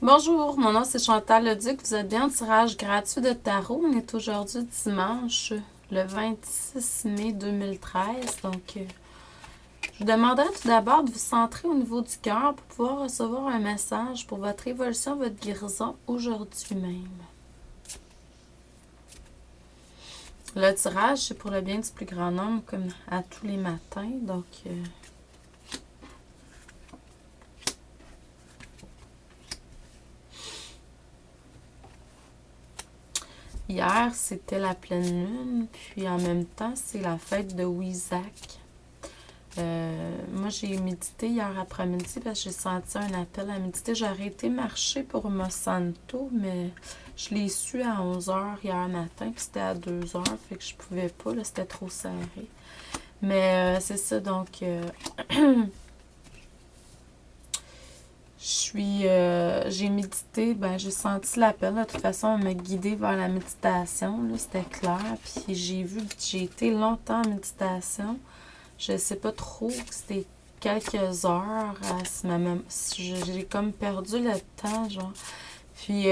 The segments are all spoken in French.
Bonjour, mon nom c'est Chantal Leduc. Vous êtes bien au tirage gratuit de tarot. On est aujourd'hui dimanche, le 26 mai 2013. Je vous demanderai tout d'abord de vous centrer au niveau du cœur pour pouvoir recevoir un message pour votre évolution, votre guérison aujourd'hui même. Le tirage, c'est pour le bien du plus grand nombre, comme à tous les matins. Hier, c'était la pleine lune, puis en même temps, c'est la fête de Wisak. Moi, j'ai médité hier après-midi parce que j'ai senti un appel à méditer. J'ai arrêté marcher pour Monsanto, mais je l'ai su à 11h hier matin, puis c'était à 2h, fait que je pouvais pas, là, c'était trop serré. Mais c'est ça, j'ai médité, j'ai senti l'appel. De toute façon, on m'a guidée vers la méditation, là, c'était clair. Puis j'ai été longtemps en méditation. Je sais pas trop, c'était quelques heures. J'ai comme perdu le temps, genre. Puis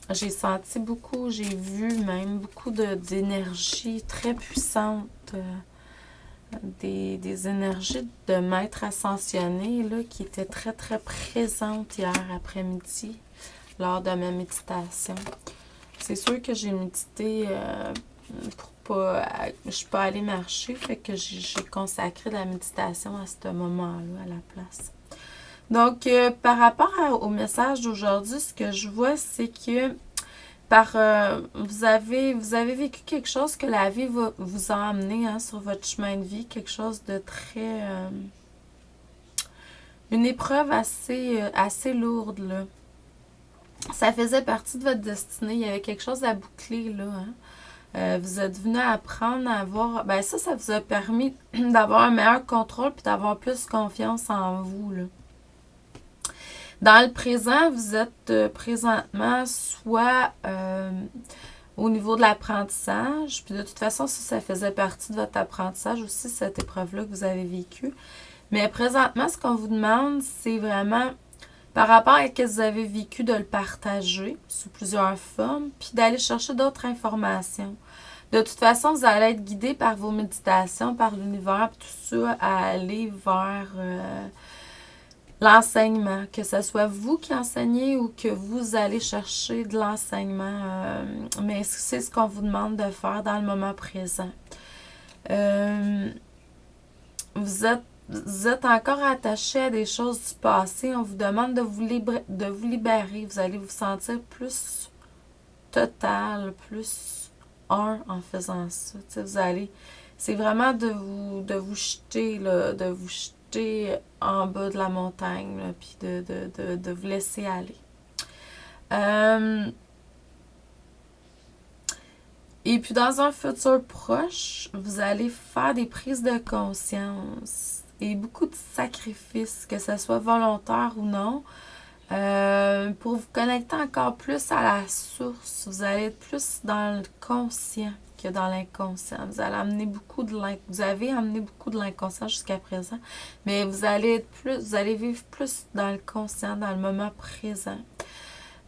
j'ai senti beaucoup, j'ai vu même beaucoup d'énergie très puissante. Des énergies de maître ascensionné là, qui étaient très très présentes hier après-midi lors de ma méditation. C'est sûr que j'ai médité pour pas... Je suis pas allée marcher, fait que j'ai consacré la méditation à ce moment-là, à la place. Donc, par rapport au message d'aujourd'hui, ce que je vois, c'est que vous avez vécu quelque chose que la vie vous a amené sur votre chemin de vie, quelque chose de très... une épreuve assez lourde, là. Ça faisait partie de votre destinée, il y avait quelque chose à boucler, là, hein. Vous êtes venu apprendre à avoir... ça vous a permis d'avoir un meilleur contrôle puis d'avoir plus confiance en vous, là. Dans le présent, vous êtes présentement soit au niveau de l'apprentissage, puis de toute façon, ça faisait partie de votre apprentissage aussi, cette épreuve-là que vous avez vécue. Mais présentement, ce qu'on vous demande, c'est vraiment, par rapport à ce que vous avez vécu, de le partager sous plusieurs formes, puis d'aller chercher d'autres informations. De toute façon, vous allez être guidé par vos méditations, par l'univers, tout ça, à aller vers... l'enseignement, que ce soit vous qui enseignez ou que vous allez chercher de l'enseignement, mais c'est ce qu'on vous demande de faire dans le moment présent. Vous êtes encore attaché à des choses du passé, on vous demande de vous libérer, vous allez vous sentir plus total, plus un en faisant ça. C'est vraiment de vous jeter, là, de vous jeter en bas de la montagne, là, puis de vous laisser aller. Et puis dans un futur proche, vous allez faire des prises de conscience et beaucoup de sacrifices, que ce soit volontaire ou non, pour vous connecter encore plus à la source. Vous allez être plus dans le conscient que dans l'inconscient. Vous avez amené beaucoup de l'inconscient jusqu'à présent, mais vous allez vivre plus dans le conscient, dans le moment présent.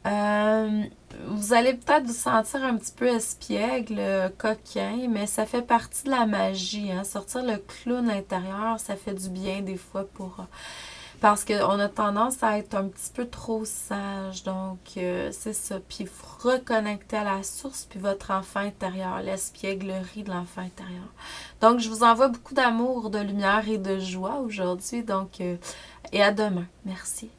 Vous allez peut-être vous sentir un petit peu espiègle, coquin, mais ça fait partie de la magie, hein. Sortir le clown intérieur, ça fait du bien des fois parce qu'on a tendance à être un petit peu trop sage. Donc, c'est ça. Puis, vous reconnecter à la source, puis votre enfant intérieur, l'espièglerie de l'enfant intérieur. Donc, je vous envoie beaucoup d'amour, de lumière et de joie aujourd'hui. Et à demain. Merci.